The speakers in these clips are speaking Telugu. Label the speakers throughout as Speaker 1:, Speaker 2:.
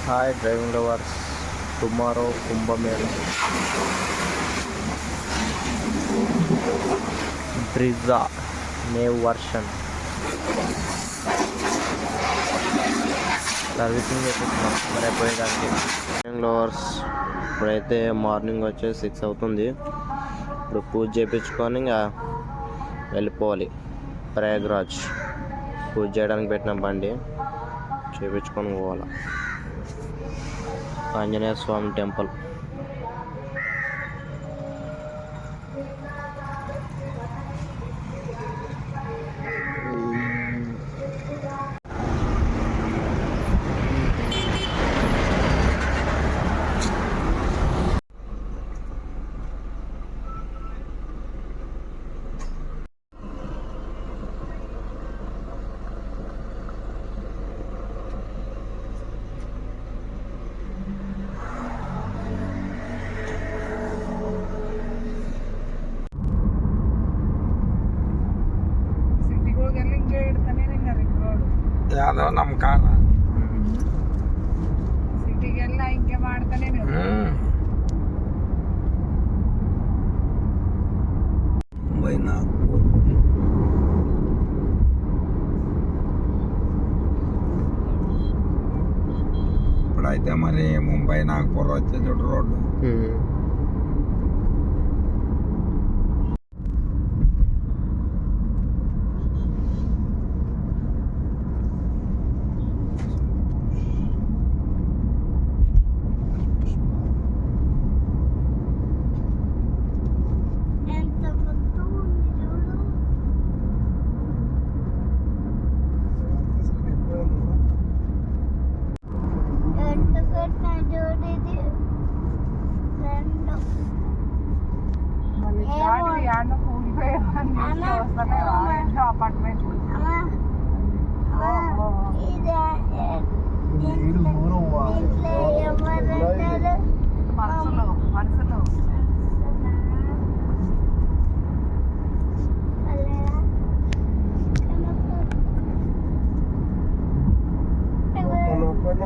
Speaker 1: Hi driving lovers, tomorrow Kumbh Mela, Brezza new version servicing చేస్తున్నాం మరి అయిపోయేదానికి. డ్రైవింగ్ లవర్స్ ఇప్పుడైతే మార్నింగ్ వచ్చే 6 అవుతుంది. ఇప్పుడు పూజ చేయించుకొని ఇంకా వెళ్ళిపోవాలి ప్రయాగ్రాజ్. పూజ చేయడానికి పెట్టిన బండి చేయించుకొని పోవాలి ఆంజనేయ స్వామి టెంపుల్.
Speaker 2: ಯಾವುದೋ ನಮ್ಮ ಕಾರ
Speaker 3: ಸಿಟಿಗೆಲ್ಲ ಹಿಂಗೆ ಮಾಡ್ತಾನೆ
Speaker 2: ಮುಂಬೈ ನಾಗ್ಪುರ್. ఇప్పుడైతే మరి ముంబై నాగ్పూర్ వచ్చే చూడు రోడ్డు.
Speaker 3: అపార్ట్మెంట్ మనసులో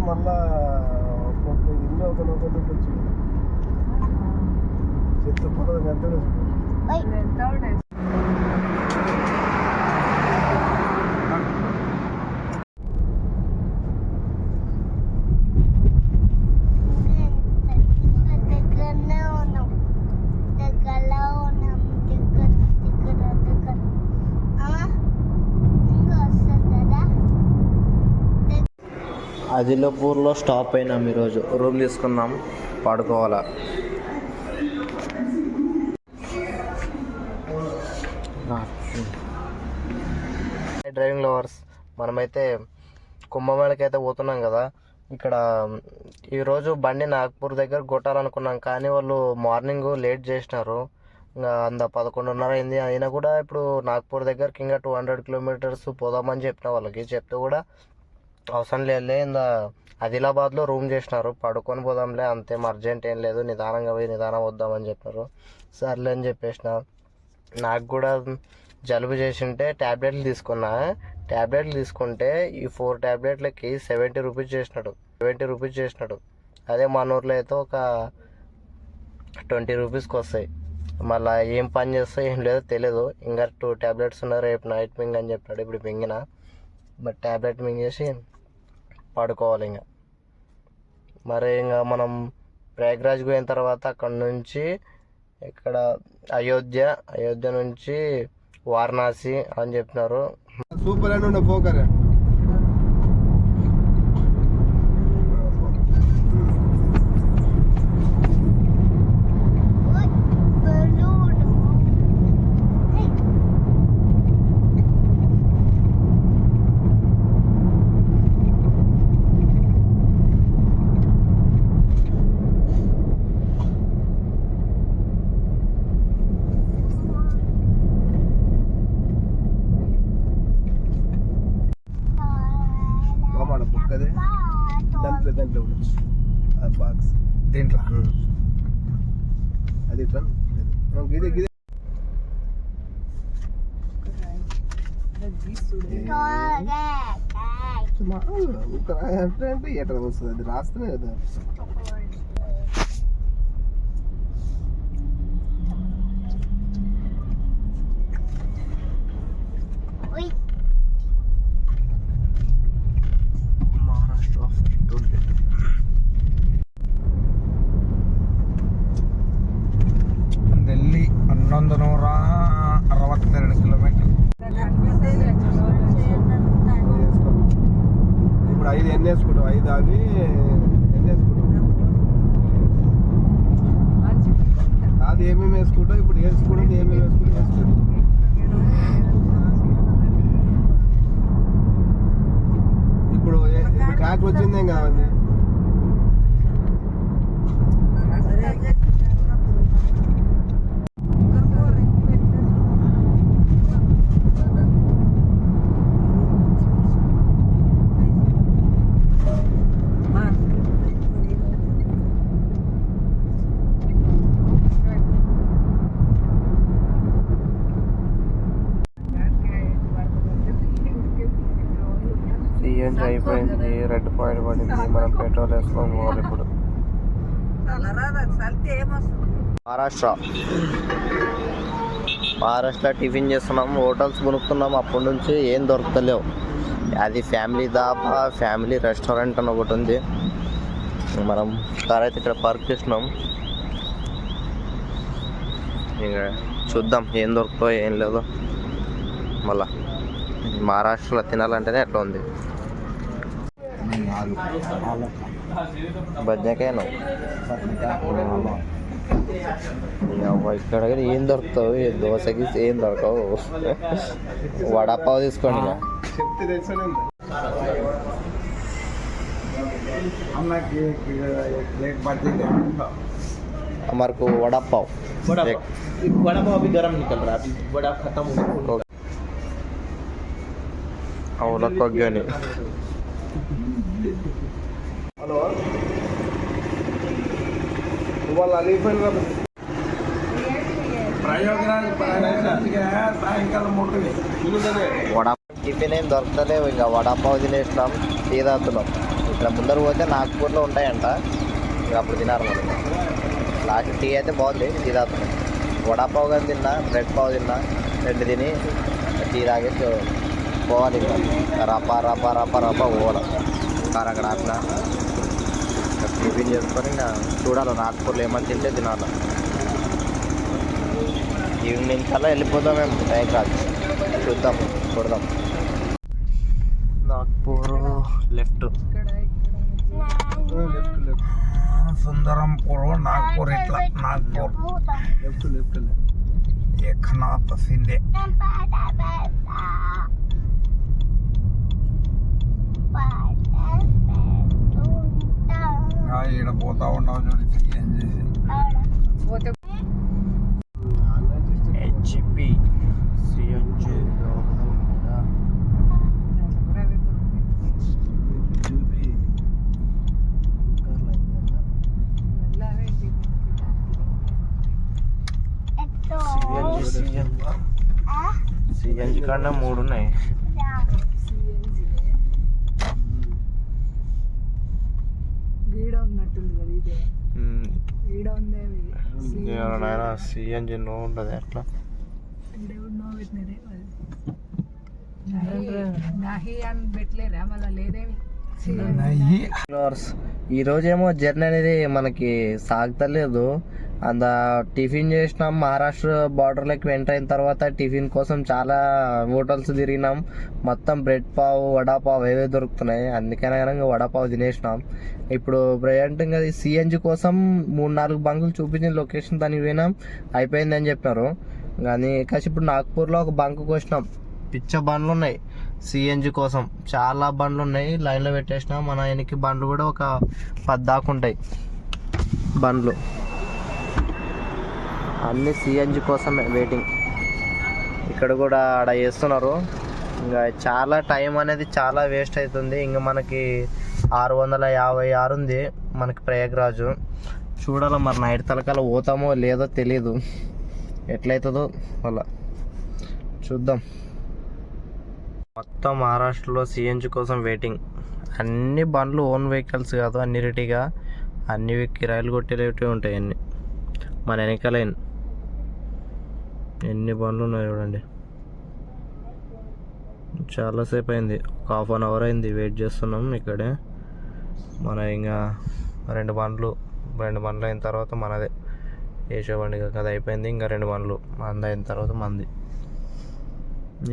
Speaker 2: మళ్ళా ఇల్లు ఒకటి చెత్తపడదు ఎంత
Speaker 1: ఆదిలాపూర్లో స్టాప్ అయినాం. ఈరోజు రూమ్ తీసుకున్నాం, పడుకోవాలా. డ్రైవింగ్ లవర్స్, మనమైతే కుంభమేళకి అయితే పోతున్నాం కదా. ఇక్కడ ఈరోజు బండి నాగ్పూర్ దగ్గర కొట్టాలనుకున్నాం, కానీ వాళ్ళు మార్నింగ్ లేట్ చేసినారు. ఇంకా 11:30 అయింది. అయినా కూడా ఇప్పుడు నాగ్పూర్ దగ్గరకి ఇంకా 200 కిలోమీటర్స్ పోదామని చెప్పిన వాళ్ళకి చెప్తే కూడా అవసరం లేదులే, ఇంకా ఆదిలాబాద్లో రూమ్ చేసినారు, పడుకొని పోదాంలే, అంతేం అర్జెంట్ ఏం లేదు, నిదానంగా పోయి నిదానం వద్దామని చెప్పినారు. సర్లే అని చెప్పేసిన. నాకు కూడా జలుబు చేసింటే ట్యాబ్లెట్లు తీసుకున్నా. ట్యాబ్లెట్లు తీసుకుంటే ఈ 4 ట్యాబ్లెట్లకి 70 రూపీస్ చేసినాడు. అదే మన ఊర్లో అయితే ఒక 20 రూపీస్కి వస్తాయి. మళ్ళీ ఏం పని చేస్తా ఏం లేదో తెలియదు. ఇంకా 2 ట్యాబ్లెట్స్ ఉన్నాయి, రేపు నైట్ మింగ్ అని చెప్పాడు. ఇప్పుడు మింగిన బట్ ట్యాబ్లెట్ మింగేసి పడుకోవాలి. ఇంకా మరి ఇంకా మనం ప్రయాగ్రాజ్ పోయిన తర్వాత అక్కడ నుంచి ఇక్కడ అయోధ్య నుంచి వారణాసి అని చెప్పినారు.
Speaker 2: సూపర్ అని ఉండే పోకరే. దాంట్లో ఉండొచ్చు బాక్స్ దీంట్లో అది ఇట్లా గిదే గిదే
Speaker 4: అంటే ఎట్లా వస్తుంది అది రాస్తేనే కదా.
Speaker 1: మహారాష్ట్ర
Speaker 2: ఢిల్లీ 1162 కిలోమీటర్.
Speaker 4: ఇప్పుడు 5 ఎన్ని వేసుకుంటాం, 5 ఆగి ఎన్ని వేసుకుంటాం, అది ఏమేమి వేసుకుంటాం, ఇప్పుడు వేసుకుంటుంది ఏమేమి వేసుకుంటాం. ఇప్పుడు ట్రాక్ వచ్చిందేం కావాలి.
Speaker 1: సిఎన్జి అయిపోయింది, రెడ్ పాయింట్ పడింది, మనం పెట్రోల్ వేసుకొని పోవాలి ఇప్పుడు. మహారాష్ట్ర టిఫిన్ చేస్తున్నాం, హోటల్స్ కొనుక్కున్నాం, అప్పటి నుంచి ఏం దొరకలేవు. అది ఫ్యామిలీ దాబా, ఫ్యామిలీ రెస్టారెంట్ అని ఒకటి ఉంది. మనం కార్ అయితే ఇక్కడ పార్క్ చేసినాం. ఇంకా చూద్దాం ఏం దొరుకుతుందో ఏం లేదో. మళ్ళా మహారాష్ట్రలో తినాలంటేనే ఎట్లా ఉంది. బజ్జాకాయను ఇక్కడ ఏం దొరుకుతావు, దోశకి ఏం దొరకవు. వడాపావు తీసుకోండి ఇక. हमारे को वड़ा पाव
Speaker 5: अभी गर्म निकल रहा है, अभी वड़ा खत्म हो गया.
Speaker 1: అవునా కొగ్గని.
Speaker 4: హలో వాళ్ళు అలిగిపోయిన సాయంకాలం ముట్టది
Speaker 1: వడా టిఫిన్ ఏం దొరకలేవు. ఇంకా వడాపావు తినేసినాం, టీ తాగుతున్నాం. ఇక్కడ ముందర పోతే నాగ్పూర్లో ఉంటాయంట, ఇంకా అప్పుడు తినాలి మనం. లాస్ట్ టీ అయితే బాగుంది, టీ తాగుతున్నాం. వడాపావు కానీ తిన్నా, బ్రెడ్ పావు తిన్నా, రెండు తిని టీ తాగేసి పోవాలి. ఇంకా రపా రపా రపా రపా పోవాలి. కార్ అక్కడ ఆపిన టిఫిన్ చేసుకొని ఇంకా చూడాలి నాగ్పూర్లో ఏమని తింటే తినాలి. ఈవినింగ్ కల్లా వెళ్ళిపోతాం మేము ప్రయాగ్రాజ్. చూద్దాం, చూడదాం. నాగ్పూర్ లెఫ్ట్,
Speaker 2: సుందరంపూర్, నాగ్పూర్, ఇట్లా నాగ్పూర్,
Speaker 4: లెఫ్ట్
Speaker 2: ఏకనాథ్ షిండే. ఈడ పోతా ఉన్నావు చూడు, ఏం చేసి
Speaker 1: హెచ్పి సిఎన్జి సిఎన్జి కన్నా 3 ఉన్నాయి. సిఎన్జి నో ఉండదు ఎట్లా. ఈరోజేమో జర్నీ అనేది మనకి సాగుతలేదు. అంత టిఫిన్ చేసినాం, మహారాష్ట్ర బార్డర్లోకి ఎంటర్ అయిన తర్వాత టిఫిన్ కోసం చాలా హోటల్స్ తిరిగినాం. మొత్తం బ్రెడ్ పావు, వడాపావు ఏవే దొరుకుతున్నాయి. అందుకనే కనుక వడాపావు తినేసినాం. ఇప్పుడు ప్రజెంట్ ఇంకా సిఎన్జి కోసం 3-4 బంకులు చూపించిన లొకేషన్ దానికి పోయినాం, అయిపోయిందని చెప్పారు. కానీ కాసి ఇప్పుడు నాగ్పూర్లో ఒక బంకుకి వచ్చినాం. పిచ్చ బండ్లు ఉన్నాయి సిఎన్జి కోసం, చాలా బండ్లు ఉన్నాయి. లైన్లో పెట్టేసినాం. మన వెనక్కి బండ్లు కూడా ఒక 10 దాకా ఉంటాయి బండ్లు. అన్ని సిఎన్జి కోసం వెయిటింగ్. ఇక్కడ కూడా ఆడ చేస్తున్నారు. ఇంకా చాలా టైం అనేది చాలా వేస్ట్ అవుతుంది. ఇంకా మనకి 656 ఉంది మనకి ప్రయాగ్రాజు. చూడాలి మరి నైట్ తలకాల పోతామో లేదో తెలీదు, ఎట్లయితుందో అలా చూద్దాం. మొత్తం మహారాష్ట్రలో సిఎన్జి కోసం వెయిటింగ్. అన్ని బండ్లు ఓన్ వెహికల్స్ కాదు, అన్ని రెడీగా అన్ని కిరాయిలు కొట్టేటివి ఉంటాయి అన్ని. మన వెనకాల ఎన్ని బండ్లు ఉన్నాయి చూడండి. చాలాసేపు అయింది, ఒక 1/2 అవర్ అయింది వెయిట్ చేస్తున్నాం ఇక్కడే. మన ఇంకా 2 బండ్లు అయిన తర్వాత మనదే వేసే బండి కదా అయిపోయింది. ఇంకా 2 బండ్లు మంది అయిన తర్వాత మంది.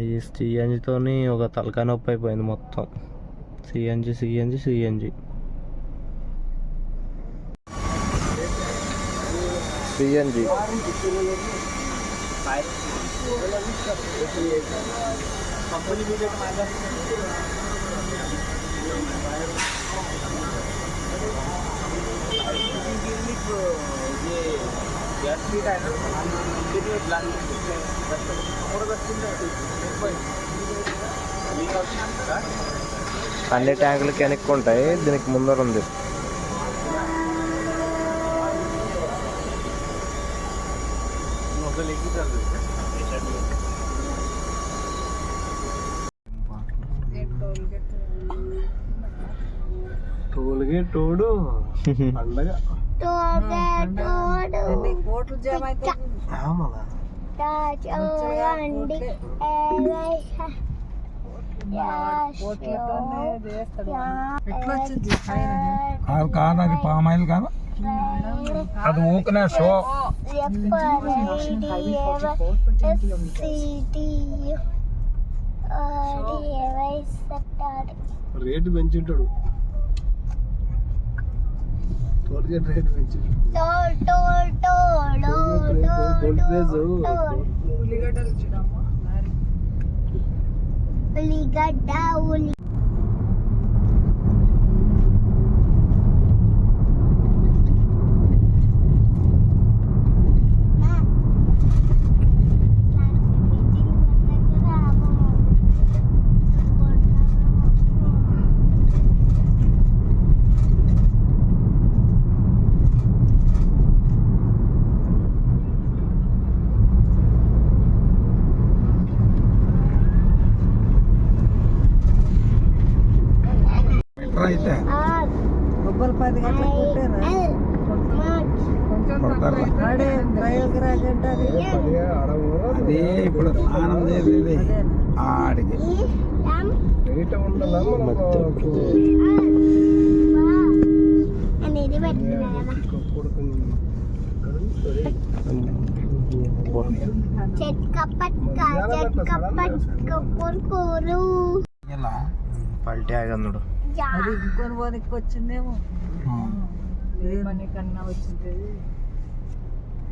Speaker 1: ఈ సిఎన్జితో ఒక తలకాయ నొప్పి అయిపోయింది మొత్తం. సిఎన్జి అన్ని ట్యాంకులకి వెనక్కి ఉంటాయి, దీనికి ముందర ఉంది.
Speaker 4: టోల్గేట్ తోడు పండగ
Speaker 3: ఎన్ని కోట్లు జమ అయితే కోట్లతోనే చేస్తాడు. ఎట్లా వచ్చింది
Speaker 2: కాదు అది పామాయిల్ కాదు, అది ఊకనే షో.
Speaker 4: రేటు పెంచుంటాడు, టోల్గేట్ రేటు పెంచుంటాడు.
Speaker 3: ఉల్లిగడ్డలు చూడమ్మా.
Speaker 2: అయితే
Speaker 3: బొబ్బలు 10 గంటలకు కొట్టారా? కొంచెం
Speaker 2: కొడతారా?
Speaker 3: ఆడే ప్రయోగరాజ్ అంటారు.
Speaker 2: అదే ఇప్పుడు స్నానం చేసేది ఆడికి
Speaker 4: రేటు ఉండాలా
Speaker 2: ఇలా
Speaker 1: పల్టీ ఆగందుడు.
Speaker 3: అది ఇంకొని పోనీకి వచ్చిందేమో, కన్నా వచ్చింటది,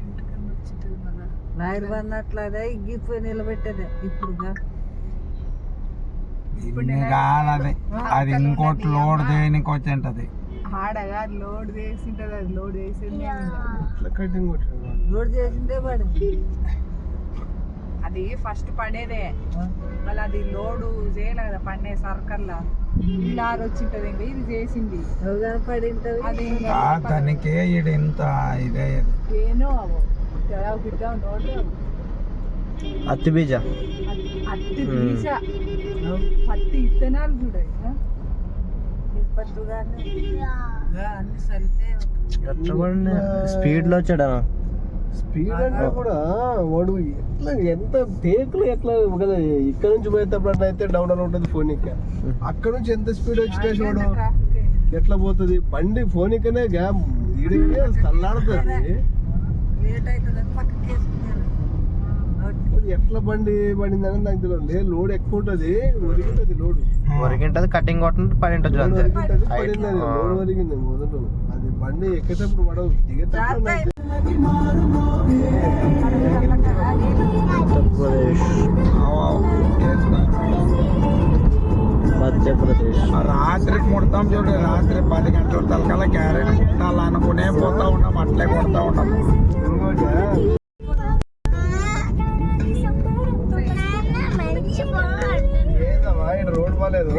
Speaker 3: ఇంటికన్నా వచ్చింటది. మన లాయర్ అన్నట్లదే ఇగ్గిపోయి నిలబెట్టేదే ఇప్పుడు.
Speaker 2: కాదు అది ఇంకోటి లోడ్ చేయడానికి వచ్చి ఉంటది.
Speaker 3: ఆడగా లోడ్ చేసింటది, అది లోడ్ చేసింది,
Speaker 4: కటింగ్ కొట్టాడు,
Speaker 3: లోడ్ చేసిందే పడి. అది ఫస్ట్ పడేదే, మళ్ళీ అది లోడు చేయలే కదా పన్నే సర్కర్లా లారీ వచ్చింటది. ఇంకా ఇది చేసింది పడి అది
Speaker 2: దానికి ఇది ఇంత ఇదే
Speaker 3: ఏనో అవో బిడ్డ నోటు
Speaker 1: అత్తి బీజ
Speaker 3: అత్తి బీజ పత్తి ఇత్తనాలు చూడాలి అన్ని సరితే
Speaker 1: స్పీడ్ లో వచ్చాడా.
Speaker 4: స్పీడ్ అంటే కూడా వాడు ఎట్లా ఎంత టేకులు ఎట్లా కదా, ఇక్కడ నుంచి పోయేటప్పుడు అయితే డౌన్ అని ఉంటుంది ఫోన్ ఎక్క, అక్కడ నుంచి ఎంత స్పీడ్ వచ్చి వాడు ఎట్లా పోతుంది బండి ఫోన్ ఎక్కనే ఈడికి తల్లాడుతుంది.
Speaker 3: లేట్ అవుతుంది పక్కకి
Speaker 4: ఎట్లా బండి పడిందని నాకు తెలియదు. లోడ్ ఎక్కువ ఉంటుంది, ఒరిగింటది లోడ్
Speaker 1: ఒరిగింటది, కటింగ్ కొట్టినట్టు పడి ఉంటుంది అంతే.
Speaker 4: పడింది అది లోడ్ ఒరిగింది మొదలు. అది బండి ఎక్కేటప్పుడు పడవు, దిగేటప్పుడు
Speaker 1: ఉత్తరప్రదేశ్, మధ్యప్రదేశ్.
Speaker 2: రాత్రికి ముడతాం చూడు, రాత్రి 10 గంటల తలకల్లా క్యారెట్ ముట్టాలనుకునే పోతా ఉన్నాం, అట్లే కొడతా ఉన్నాం.
Speaker 4: రోడ్ బాగాలేదు,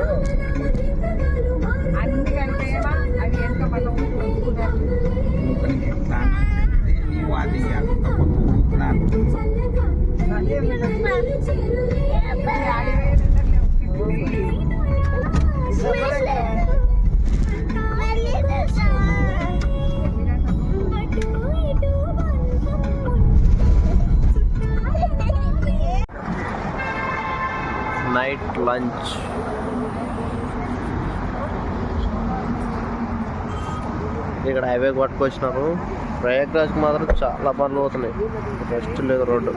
Speaker 2: అది ఎంత ఊపినాను.
Speaker 1: లంచ్. ఇక్కడ హైవే పట్టుకొచ్చినారు. ప్రయాగ్రాజ్కి మాత్రం చాలా పనులు అవుతున్నాయి, రెస్ట్ లేదు రోడ్డు.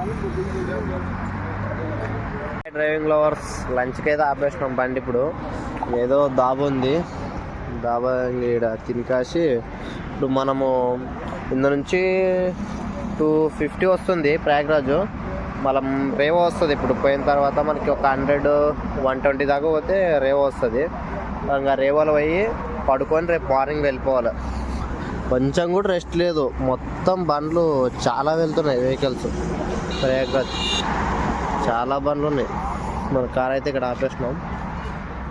Speaker 1: డ్రైవింగ్ లవర్స్ లంచ్కి అయితే ఆపేసినాం బండి. ఇప్పుడు ఏదో దాబా ఉంది, దాబా ఇక్కడ తినికాసి ఇప్పుడు మనము ఇందు నుంచి 250 వస్తుంది ప్రయాగ్రాజు, మళ్ళీ రేవో వస్తుంది. ఇప్పుడు పోయిన తర్వాత మనకి ఒక 100-120 దాకా పోతే రేవో వస్తుంది. ఇంకా రేవోలో పోయి పడుకొని రేపు మార్నింగ్ వెళ్ళిపోవాలి. కొంచెం కూడా రెస్ట్ లేదు, మొత్తం బండ్లు చాలా వెళ్తున్నాయి వెహికల్స్. ప్రయాగ్రాజ్ చాలా బండ్లు ఉన్నాయి. మన కార్ అయితే ఇక్కడ ఆపేసినాం,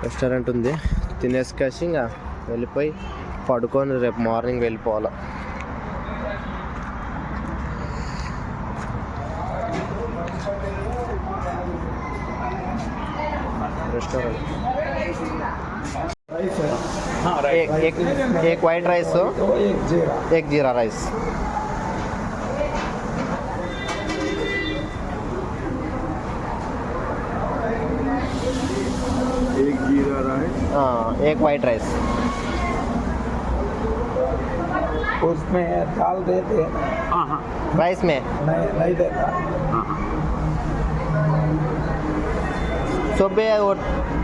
Speaker 1: రెస్టారెంట్ ఉంది, తినేసి ఇంకా వెళ్ళిపోయి పడుకొని రేపు మార్నింగ్ వెళ్ళిపోవాలి. रेस्टोरेंट
Speaker 2: हाँ
Speaker 1: एक वाइट राइस एक जीरा राइस.
Speaker 2: एक जीरा राइस.
Speaker 1: हाँ एक वाइट राइस.
Speaker 2: उसमें दाल देते हैं. हाँ हाँ
Speaker 1: राइस में
Speaker 2: नहीं देता. हाँ हाँ
Speaker 1: सुबह वो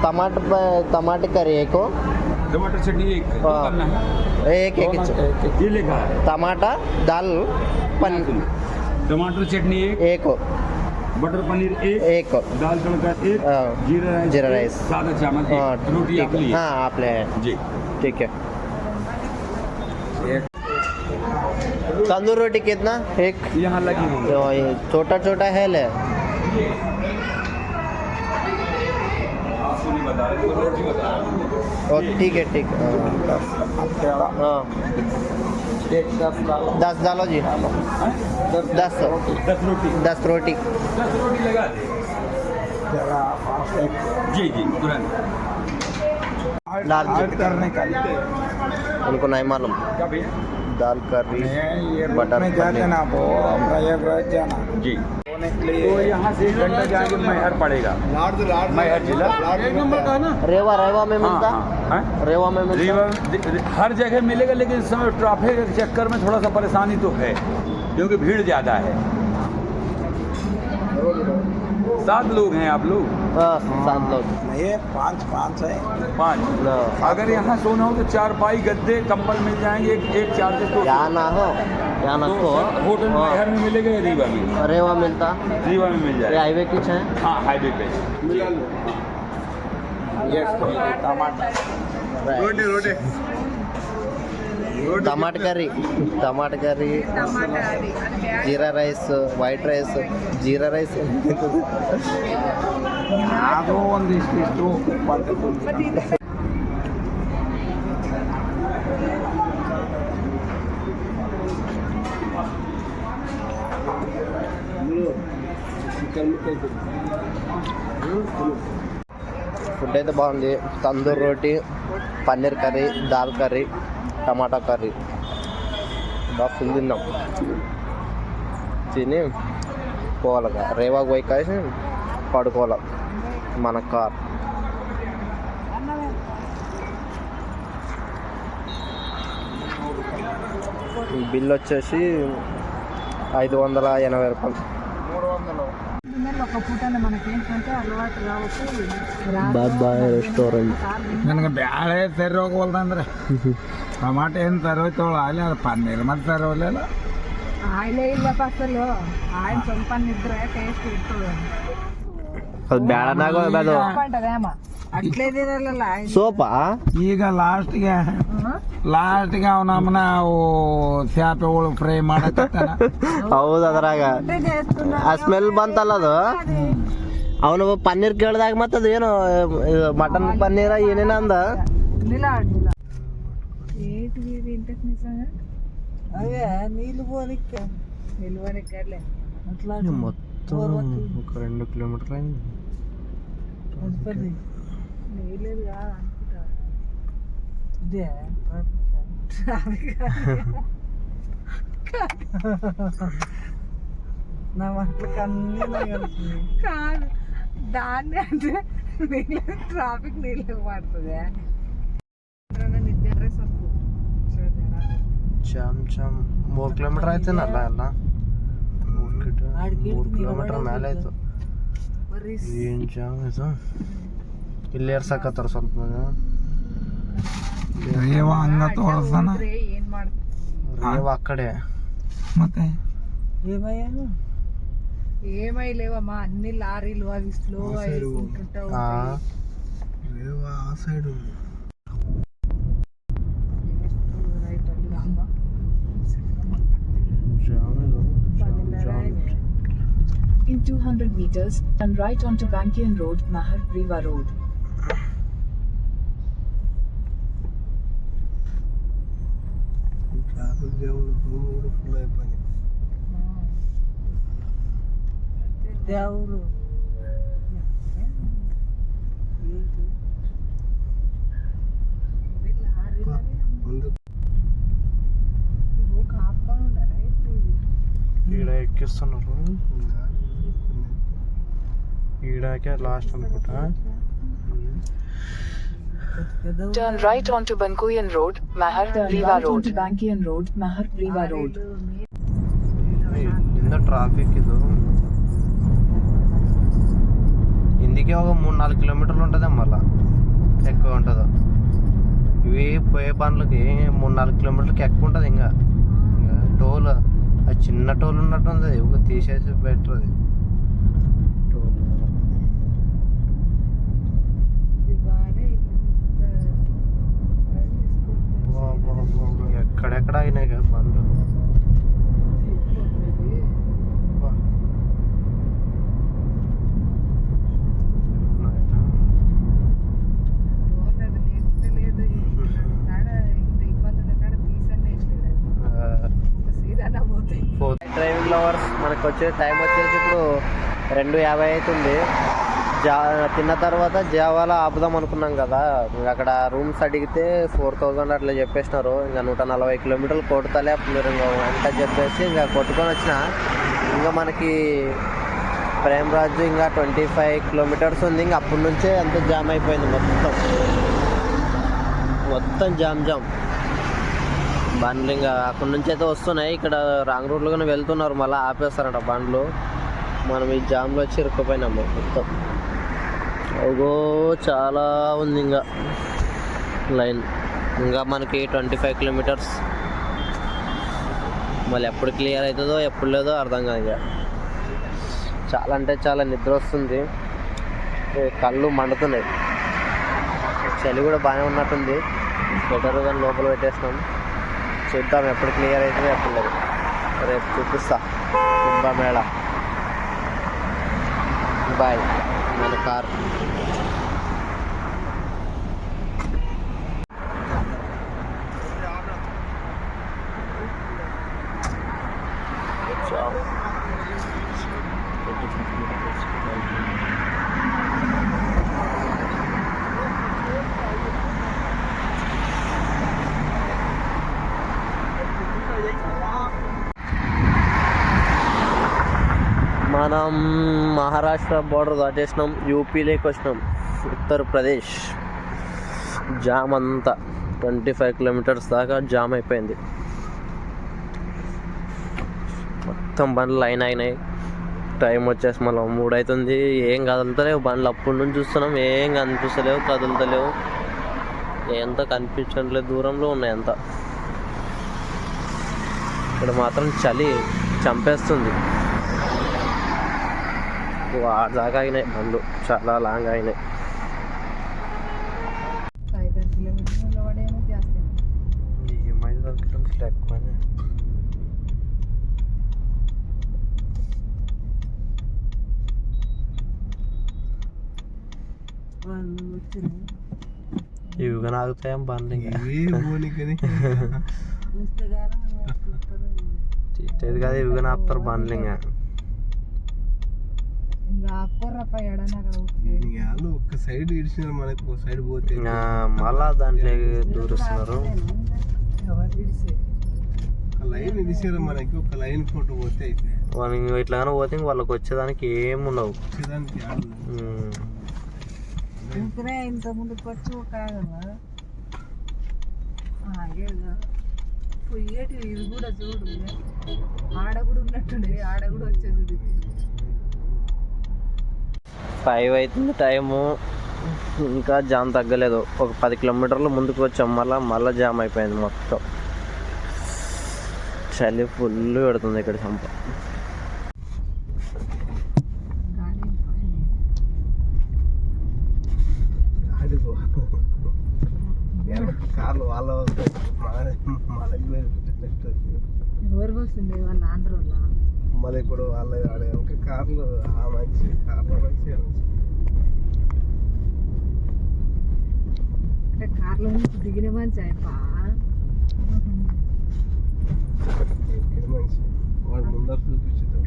Speaker 1: टमाटर करी एक
Speaker 2: टमाटर चटनी एक करना है.
Speaker 1: एक
Speaker 2: ये लिखा है
Speaker 1: टमाटर दाल पनीर.
Speaker 2: टमाटर चटनी
Speaker 1: एक
Speaker 2: बटर पनीर
Speaker 1: एक
Speaker 2: दाल तड़का एक जीरा राइस सादा चावल रोटी आप लिए.
Speaker 1: हाँ आप ले
Speaker 2: जी
Speaker 1: ठीक है. तंदूर रोटी कितना एक
Speaker 2: यहाँ लगी हुई
Speaker 1: छोटा छोटा है ले. ठीक है ठीक है. हाँ 10 डालो जी. 10 रोटी
Speaker 2: लगा दे. जी जी तुरंत
Speaker 1: दाल
Speaker 2: करने का
Speaker 1: उनको नहीं मालूम. दाल करी बटर
Speaker 2: जाते ना वो प्रयागराज जाना जी. तो यहाँ से 1 घंटा जाएंगे मैहर पड़ेगा. मैहर जिला
Speaker 1: रेवा रेवा में मिलता. रेवा में मिलता.
Speaker 2: हर जगह मिलेगा, लेकिन इस समय ट्रैफिक के चक्कर में थोड़ा सा परेशानी तो है, क्योंकि भीड़ ज़्यादा है. 7 लोग हैं आप लोग.
Speaker 1: 7 लोग.
Speaker 2: ये 5 है. 5 अगर यहाँ सोना हो तो 4 पाई गद्दे कंबल मिल जाएंगे. एक चार्जेस तो
Speaker 1: यहाँ ना हो यहाँ ना हो.
Speaker 2: होटल मैहर में मिलेगा या रीवा में.
Speaker 1: रेवा मिलता.
Speaker 2: रीवा में मिल
Speaker 1: ये
Speaker 2: जाएगा.
Speaker 1: हाईवे किच है.
Speaker 2: हाँ हाईवे पे.
Speaker 1: टमाटर करी जीरा राइस ವೈಟ್ ರೈಸ್ ಜೀರಾ ರೈಸ್.
Speaker 2: ಅದು ಒಂದಿಷ್ಟು
Speaker 1: ఫుడ్ అయితే బాగుంది. తందూర్ రోటీ, పన్నీర్ కర్రీ, దాల్ కర్రీ, టమాటా కర్రీ బాగా ఫుల్ తిన్నాం. తిని పోవాలిగా రేవాకు పోయి కాసి పడుకోవాలి మన కార్. బిల్ వచ్చేసి 580 రూపాయలు.
Speaker 3: ఒక పూటనే మనకేంటంటే అలవాటు కాబట్టి
Speaker 1: బాయ్ బాయ్ రెస్టారెంట్.
Speaker 2: ನನಗೆ ಬ್ಯಾಳೆ ಸರಿ ಹೋಗವಲ್ದಂದ್ರೆ ಟಮಾಟೆ ಏನು ತರೋಯ್ತವಳ ಅಲ್ಲಿ ಅದು ಪನ್ನೀರ್ ಮತ್ತೆ ತರೋಲ್ಲ.
Speaker 3: ಆಯಿಲೇ ಇಲ್ಲಪ್ಪ ಅಸಲು ಆಯಿಲ್ ಸ್ವಲ್ಪ ಇದ್ರೆ ಟೇಸ್ಟ್ ಇರ್ತದೆ.
Speaker 1: ಅದು ಬೇಡನಾಗ ಅದು
Speaker 3: ಅಂಟದೇಮ ಅಟ್ಲೇ ದಿನಲ್ಲ
Speaker 1: ಸೋಪಾ.
Speaker 2: ಈಗ ಲಾಸ್ಟ್ಗೆ ಅವನಮ್ಮನ ಅವು ಸ್ಯಾಪೆಗಳು ಫ್ರೈ ಮಾಡಕತ್ತಾನ.
Speaker 1: ಹೌದು ಅದ್ರಾಗ ಆ ಸ್ಮೆಲ್ ಬಂತಲ್ಲ ಅದು. ಅವನು ಪನ್ನೀರ್ ಕೇಳಿದಾಗ ಮತ್ತೆ ಅದು ಏನು మటన్ పన్నీర్ ఏనేనా అంద
Speaker 3: అవే నీళ్ళు పోనిక్కర్లే అట్లా
Speaker 1: మొత్తం ఒక 2 కిలోమీటర్లు అయింది.
Speaker 3: నీళ్ళేది కాదు అనుకుంటా. ఇదే నా మాటలకు అన్నీ కాదు దాన్ని అంటే ట్రాఫిక్ నీళ్ళకి పడుతుంది నిద్ర సొప్పు
Speaker 1: ಜಾಮ್ ಜಾಮ್ 3 ಕಿಲೋಮೀಟರ್ ಆಯ್ತೇನಲ್ಲ ಎಲ್ಲ 3 ಕಿಲೋಮೀಟರ್ ಮೇಲೆ ಆಯ್ತು. ಏನ್ ಜಾಮ್ ಇದು, ಇಲ್ಲಿ ಏರ್ಸಕತ್ತಾರ ಸ್ವಲ್ಪ
Speaker 2: ಹಂಗ ತೋರಿಸ್ತಾನ
Speaker 3: ಏನ್ ಮಾಡ್ತೀವಿ
Speaker 1: ರೇವ ಆ ಕಡೆ.
Speaker 2: ಮತ್ತೆ
Speaker 3: ఏమై లేవమ్మా, అన్ని లారీలు అవి స్లో వేసుకుంటుంటా
Speaker 1: ఆ,
Speaker 4: రేవ ఆ సైడ్ ఉంది.
Speaker 1: ಜಾಮ್ ಇದು, jam.
Speaker 6: In 200 meters, turn right onto Bankian Road, Mahar Riva Road.
Speaker 4: Traffic jam room కూడా ఫుల్ అయిపోయింది.
Speaker 3: దేవుడు
Speaker 4: ముందు
Speaker 3: కాపుకొని ఉండరా ఇప్పుడు
Speaker 1: ఈడ ఎక్కిస్తున్నారు, ఈడాకే లాస్ట్ అనుకుంటా.
Speaker 6: Turn right onto Bankuyan Road, Mahar Riva Road. Onto Bankian Road, Mahar Riva Road.
Speaker 1: ఇంత ట్రాఫిక్ ఇది ఇందుకే ఒక 3-4 కిలోమీటర్లు ఉంటుంది మళ్ళా ఎక్కువ ఉంటుంది. ఇవి పోయే బండ్లకి 3-4 కిలోమీటర్లకి ఎక్కువ ఉంటుంది. ఇంకా టోల్ అది చిన్న టోల్ ఉన్నట్టు ఉంది, ఒక తీసేసి బెటర్ అది టోల్. ఎక్కడెక్కడ అయినాయి కదా బండ్లు. డ్రైవింగ్ లవర్స్ మనకు వచ్చే టైం వచ్చేసి ఇప్పుడు 2:50 అవుతుంది. తిన్న తర్వాత జావాలో ఆపుదాం అనుకున్నాం కదా, ఇంకా అక్కడ రూమ్స్ అడిగితే 4000 అట్లా చెప్పేసినారు. ఇంకా 140 కిలోమీటర్లు కొడతలే మీరు ఎంత చెప్పేసి ఇంకా కొట్టుకొని వచ్చిన. ఇంకా మనకి ప్రేమరాజు ఇంకా 25 కిలోమీటర్స్ ఉంది. ఇంకా అప్పటి నుంచే అంత జామ్ అయిపోయింది, మొత్తం జామ్ బండ్లు. ఇంకా అక్కడి నుంచి అయితే వస్తున్నాయి, ఇక్కడ రాంగ్ రూట్లోనే వెళ్తున్నారు, మళ్ళీ ఆపేస్తారంట బండ్లు. మనం ఈ జామ్లో వచ్చి ఇరుక్కుపోయినాము మొత్తం. ఓగో చాలా ఉంది ఇంకా లైన్. ఇంకా మనకి 25 కిలోమీటర్స్. మళ్ళీ ఎప్పుడు క్లియర్ అవుతుందో ఎప్పుడు లేదో అర్థం కాదు. ఇక చాలా అంటే చాలా నిద్ర వస్తుంది, కళ్ళు మండుతున్నాయి. చలి కూడా బాగానే ఉన్నట్టుంది, స్వెటర్ కానీ లోపల పెట్టేసినాం. చూద్దాం ఎప్పుడు క్లియర్ అవుతుందో ఎప్పుడు లేదు. రేపు చూపిస్తా కుంభమేళ. బాయ్. మన కార్ మనం మహారాష్ట్ర బోర్డర్ దాటేసినాం, యూపీలోకి వచ్చినాం, ఉత్తరప్రదేశ్. జామ్ అంతా 25 కిలోమీటర్స్ దాకా జామ్ అయిపోయింది. మొత్తం బండ్లు లైన్ అయినాయి. టైం వచ్చేసి మళ్ళీ 3 అవుతుంది. ఏం కదులుతలేవు బండ్లు, అప్పటి నుంచి చూస్తున్నాం, ఏం కనిపిస్తలేవు, కదులుతలేవు, ఎంత కనిపించట్లేదు, దూరంలో ఉన్నాయి అంతా. ఇక్కడ మాత్రం చలి చంపేస్తుంది. దాకా అయినాయి బండ్లు, చాలా లాంగ్ అయినాయి.
Speaker 3: 5 కిలోమీటర్లు పడేమో చేస్తాను.
Speaker 1: ఏమైంది 5 కిలోమీటర్లు ఎక్కువనే. ఇవి కానీ ఆగుతాయేం బండ్లు, ఇంకా తిట్టేది కాదు, ఇవి కానీ ఆపుతారు బండ్లు. ఇంకా
Speaker 4: ఒక్క సైడ్ ఇడిచినారు, మనకు ఒక సైడ్ పోతే
Speaker 1: మళ్ళా దాంట్లో దూరుస్తున్నారు.
Speaker 4: ఒక లైన్ ఇడిచారు మనకి, ఒక లైన్ ఫోటో పోతే అయితే
Speaker 1: వాళ్ళు ఇట్లాగానే పోతే వాళ్ళకి వచ్చేదానికి ఏం ఉండవు.
Speaker 4: వచ్చేదానికి
Speaker 3: ఇంకనే ఇంత ముందు పట్టు కాగలవా పొయ్యేటి ఇది కూడా చూడు ఆడ కూడా ఉన్నట్టుండే ఆడ కూడా వచ్చే చూడు
Speaker 1: 5 అవుతుంది టైము, ఇంకా జామ్ తగ్గలేదు. ఒక 10 కిలోమీటర్లు ముందుకు వచ్చాం, మళ్ళీ జామ్ అయిపోయింది మొత్తం. చలి ఫుల్ పెడుతుంది ఇక్కడ చంప.
Speaker 4: కార్లు వాళ్ళ
Speaker 3: ఎవరికి వస్తుంది వాళ్ళ ఆంధ్ర వాళ్ళ
Speaker 4: మళ్ళీ ఇప్పుడు వాళ్ళ ఇంకా కార్లు మంచి కార్లు మంచి
Speaker 3: అంటే కార్లో నుంచి దిగిన మంచి అయిపా
Speaker 4: మంచి వాడు ముందర చూపించేది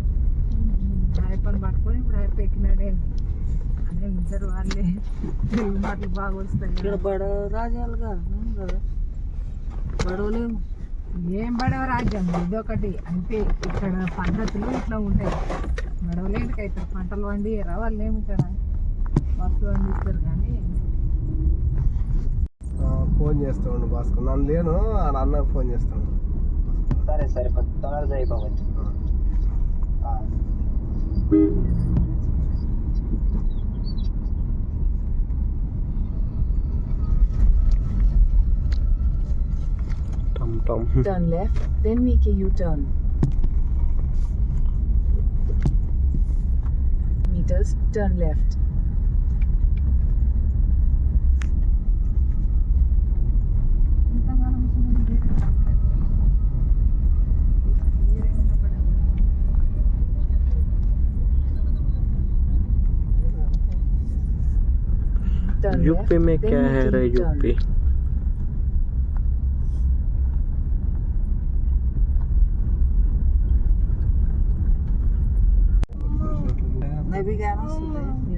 Speaker 3: అయిపోయి పట్టుకొని ఇప్పుడు అయిపోయి ఎక్కినాడే అనే ఇద్దరు వాళ్ళే మాటలు బాగా వస్తాయి. ఇక్కడ బడవ రాజ్యాలు కాదు కదా, బడవలేము ఏం బడవ రాజ్యం ఇదొకటి అంతే. ఇక్కడ పద్ధతులు ఇట్లా ఉంటాయి. బడవలేందుకు అవుతారు, పంటలు వండియరా వాళ్ళు ఏమి ఇక్కడ వస్తువు వండిస్తారు. కానీ
Speaker 4: ఫోన్ చేస్తాడు భాస్కర్, నన్ను లేను అన్నకు ఫోన్ చేస్తాడు.
Speaker 1: సరే సరే తొందరగా అయిపోవచ్చు.
Speaker 6: Turn left, then make a U-turn. Meters, turn left. Turn
Speaker 1: UP में
Speaker 6: left,
Speaker 1: क्या
Speaker 6: then
Speaker 1: है
Speaker 6: make a
Speaker 1: रे
Speaker 6: U-turn.
Speaker 1: यूपी?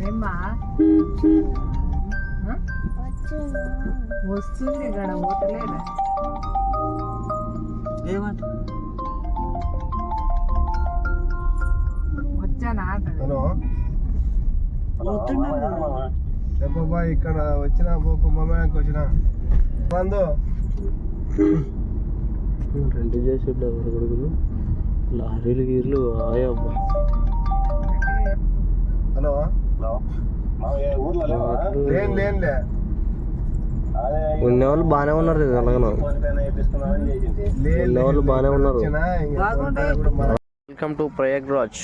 Speaker 3: ఏమ్మా వస్తుంది ఇక్కడ పోతలేదా ఏమంట వచ్చానా అంటాడు.
Speaker 4: హలో చెప్పబ్బా, ఇక్కడ వచ్చిన కుంభమేళకి వచ్చిన బంధు
Speaker 1: రెండు చేసి కొడుకులు లారీలు గీర్లు ఆయబ్బా.
Speaker 4: హలో లేనులే
Speaker 1: ఉన్నవాళ్ళు బాగానే ఉన్నారు కదా, అలాగను ఉన్నవాళ్ళు బాగానే ఉన్నారు. Welcome to Prayagraj.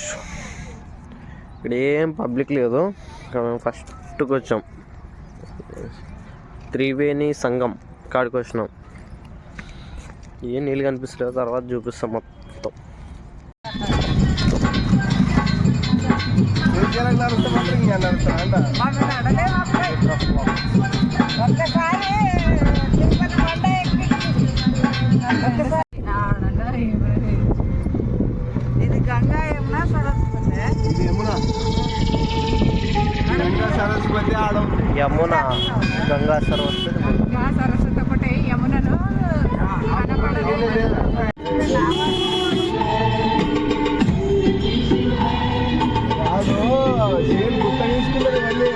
Speaker 1: ఇక్కడ ఏం పబ్లిక్ లేదు. ఇక్కడ మేము ఫస్ట్కి వచ్చాం, త్రివేణి సంగం కాడికి వచ్చినాం. ఏం నీళ్ళు కనిపిస్తలేదు, తర్వాత చూపిస్తాం మొత్తం.
Speaker 3: ఇది గంగా యమున సరస్వతి.
Speaker 4: ఇది యమున, గంగా సరస్వతి ఆడం.
Speaker 1: యమున గంగా సరస్వతి.
Speaker 3: గంగా సరస్వతి ఒకటే, యమునను కనపడలేదు.
Speaker 4: కాదు సేమ్ గుట్ట తీసుకున్నది మళ్ళీ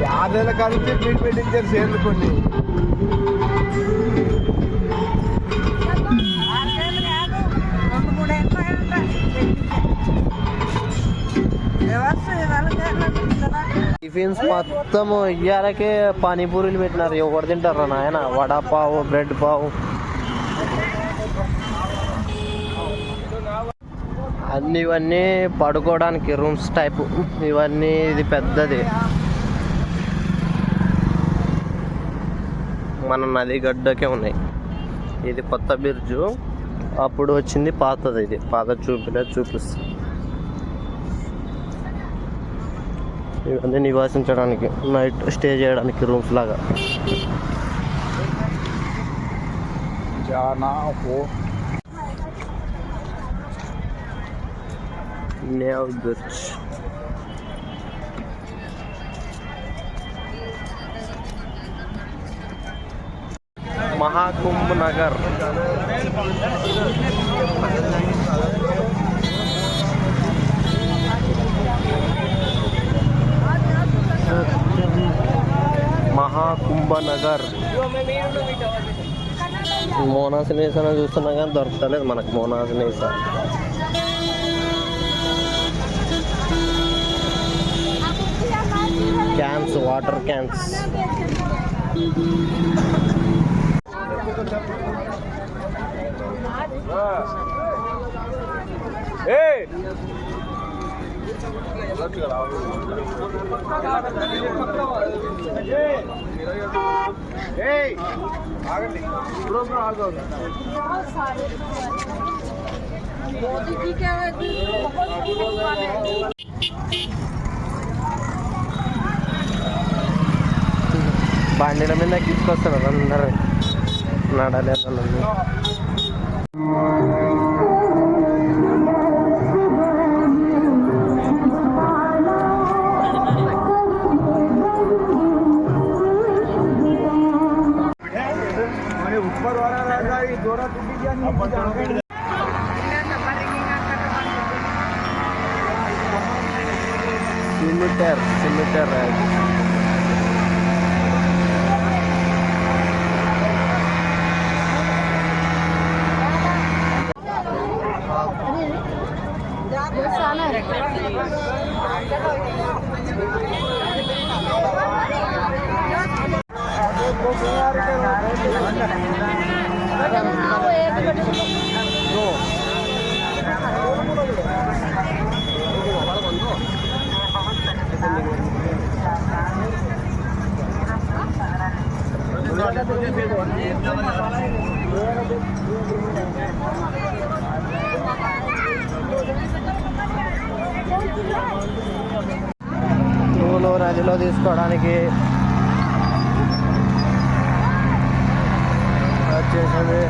Speaker 4: యాదేళ్ళ కలిసి ట్రీట్ పెట్టించారు సేర్లు కొన్ని.
Speaker 1: టిఫిన్స్ మొత్తం ఇయ్యాలకే పానీపూరీలు పెట్టినారు. ఎవరు తింటారు నాయన? వడాపావు, బ్రెడ్ పావు అన్ని. ఇవన్నీ పడుకోవడానికి రూమ్స్ టైపు ఇవన్నీ. ఇది పెద్దది, మన నది గడ్డకే ఉన్నాయి. ఇది కొత్త బ్రిడ్జు, అప్పుడు వచ్చింది పాతది. ఇది పాత చూపిస్తా. ఇవన్నీ నివాసించడానికి, నైట్ స్టే చేయడానికి రూమ్స్ లాగా. నేవ్ బ్రిడ్జ్. మహాకుంభ్ నగర్. మహాకుంభ నగర్. మోనాసినేసా చూస్తున్నా కానీ దొరకలేదు మనకు మోనాసినేసా. Cans, water cans. బండిల మీద తీసుకొస్తున్నారు అందరు నడలేదు. సిమిటర్ పూలు నదిలో తీసుకోవడానికి వచ్చేసింది.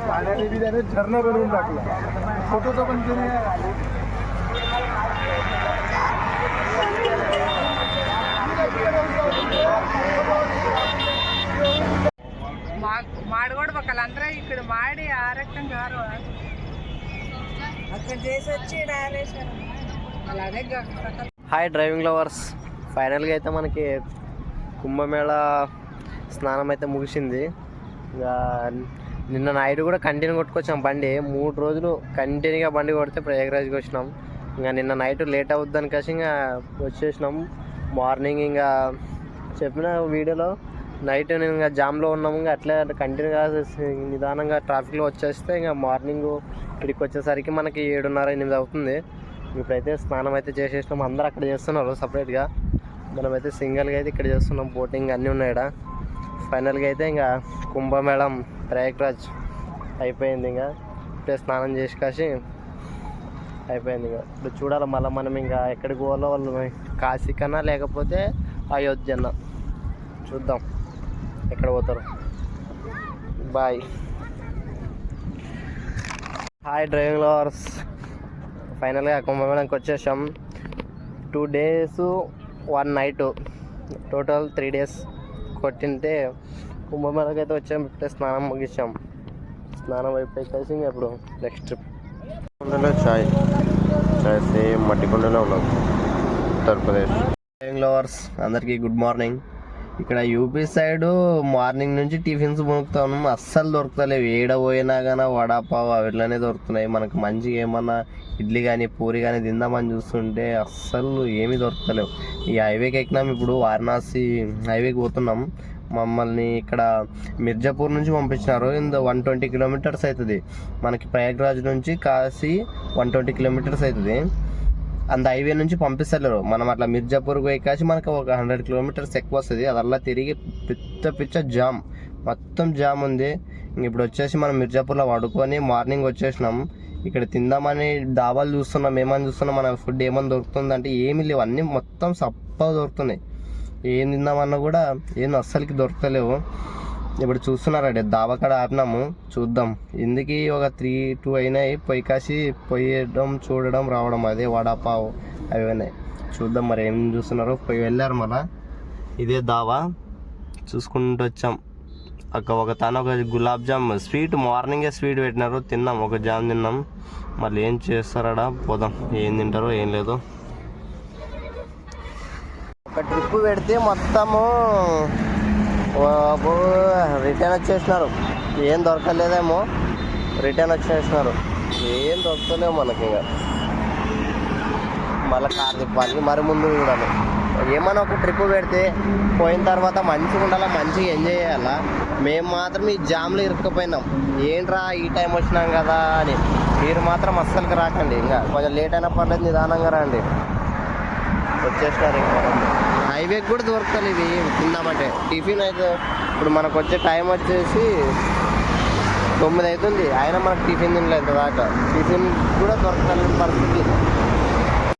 Speaker 2: पाण्याने बी त्याने झरणं बनवून टाकलं. फोटोचं पण केलं.
Speaker 3: మాడగొడబకాలి అందరూ ఇక్కడ మాడి ఆరక్తం గారు అక్కడ చేసి వచ్చి డైరెక్షన్ అలాగే.
Speaker 1: హాయ్ డ్రైవింగ్ లవర్స్, ఫైనల్గా అయితే మనకి కుంభమేళా స్నానం అయితే ముగిసింది. ఇంకా నిన్న నైట్ కూడా కంటిన్యూ కొట్టుకొచ్చాం బండి. 3 రోజులు కంటిన్యూగా బండి కొడితే ప్రయాగరాజ్కి వచ్చినాం. ఇంకా నిన్న నైట్ లేట్ అవుద్దని కలిసి ఇంకా వచ్చేసినాం. మార్నింగ్ ఇంకా చెప్పిన వీడియోలో నైట్ నేను ఇంకా జామ్లో ఉన్నాము. ఇంకా అట్లే కంటిన్యూగా నిదానంగా ట్రాఫిక్లో వచ్చేస్తే ఇంకా మార్నింగ్ ఇక్కడికి వచ్చేసరికి మనకి 7:30-8 అవుతుంది. ఇప్పుడైతే స్నానం అయితే చేసేసినాం. అందరూ అక్కడ చేస్తున్నారు సపరేట్గా. మనమైతే సింగిల్గా అయితే ఇక్కడ చేస్తున్నాం. బోటింగ్ అన్నీ ఉన్నాయి. ఫైనల్గా అయితే ఇంకా కుంభమేళం ప్రయాగ్రాజ్ అయిపోయింది. ఇంకా ఇప్పుడే స్నానం చేసి కాసి అయిపోయింది. ఇంకా ఇప్పుడు చూడాలి మళ్ళీ మనం ఇంకా ఎక్కడికి పోవాలో వాళ్ళు కాశీ కన్నా లేకపోతే అయోధ్య అన్న చూద్దాం ఎక్కడ పోతారు. బాయ్. హాయ్ డ్రైవింగ్ లవర్స్, ఫైనల్గా కుంభమేళంకి వచ్చేసాం. 2 days 1 night టోటల్ 3 days కొట్టింటే కుంభమేళకి అయితే వచ్చాం. ఇప్పుడే స్నానం ముగించాం. స్నానం అయిపోయి కలిసి ఇంకా ఇప్పుడు నెక్స్ట్ ట్రిప్.
Speaker 4: కుండలో చాయ్ సేమ్ మట్టి కుండలో ఉన్నది ఉత్తరప్రదేశ్.
Speaker 1: డ్రైవింగ్ లవర్స్ అందరికీ గుడ్ మార్నింగ్. ఇక్కడ యూపీ సైడ్ మార్నింగ్ నుంచి టిఫిన్స్ పొనుకుతా ఉన్నాం, అస్సలు దొరుకుతలేవు. ఏడ పోయినా కానీ వడాపావ్ అవిట్లనే దొరుకుతున్నాయి. మనకు మంచిగా ఏమన్నా ఇడ్లీ కానీ పూరి కానీ తిందామని చూస్తుంటే అస్సలు ఏమీ దొరుకుతలేవు. ఈ హైవేకి ఎక్కినాం, ఇప్పుడు వారణాసి హైవేకి పోతున్నాం. మమ్మల్ని ఇక్కడ మిర్జాపూర్ నుంచి పంపించినారు. 120 kilometers అవుతుంది మనకి. ప్రయాగ్రాజ్ నుంచి కాశీ 120 kilometers అవుతుంది. అంత హైవే నుంచి పంపిస్తలేరు. మనం అట్లా మిర్జాపూర్కి పోయి కాసి మనకు ఒక 100 kilometers ఎక్కువ వస్తుంది. అదల్లా తిరిగి పిచ్చ జామ్, మొత్తం జామ్ ఉంది. ఇప్పుడు వచ్చేసి మనం మిర్జాపూర్లో పడుకొని మార్నింగ్ వచ్చేసినాం. ఇక్కడ తిందామని డాబాలు చూస్తున్నాం, ఏమని చూస్తున్నాం, మన ఫుడ్ ఏమని దొరుకుతుంది అంటే ఏమీ లేవు. అన్నీ మొత్తం సప్పగా దొరుకుతున్నాయి. ఏం తిందామన్నా కూడా ఏం అస్సలకి దొరకలేవు. ఇప్పుడు చూస్తున్నారండి దాబా కాడ ఆపినాము, చూద్దాం. ఇందుకు ఒక 3-2 అయినాయి. పొయ్యి కాసి పోయడం చూడడం రావడం, అదే వడాపావ్ అవి అయినాయి. చూద్దాం మరి ఏం చూస్తున్నారో. పోయి వెళ్ళారు మళ్ళా. ఇదే దావా చూసుకుంటూ వచ్చాం. ఒక గులాబ్ జామ్ స్వీట్, మార్నింగే స్వీట్ పెట్టినారు, తిన్నాం. ఒక జామ్ తిన్నాం. మళ్ళీ ఏం చేస్తారా పోదాం, ఏం తింటారో ఏం లేదో. ఒక ట్రిప్ పెడితే మొత్తము రిటర్న్ వచ్చేసినారు. ఏం దొరకలేదేమో, రిటర్న్ వచ్చేసినారు. ఏం దొరకలేము మనకి. ఇంకా మళ్ళీ కార్ తిప్పాలి, మరి ముందు చూడాలి. ఏమన్నా ఒక ట్రిప్ పెడితే పోయిన తర్వాత మంచిగా ఉండాలా, మంచిగా ఎంజాయ్ చేయాలా. మేము మాత్రం ఈ జామ్లో ఇరుక్కుపోయినాం. ఏంట్రా ఈ టైం వచ్చినాం కదా అని. మీరు మాత్రం అస్సలకి రాకండి. ఇంకా కొంచెం లేట్ అయినా పర్లేదు, నిదానంగా రండి. వచ్చేసినారు. ఇంకా హైవేకి కూడా దొరుకుతాయి ఇవి తిందామంటే. టిఫిన్ అయితే ఇప్పుడు మనకు వచ్చే టైం వచ్చేసి 9 అవుతుంది, అయినా మనకు టిఫిన్ తినలేదు దాకా. టిఫిన్ కూడా దొరకలేని పరిస్థితి.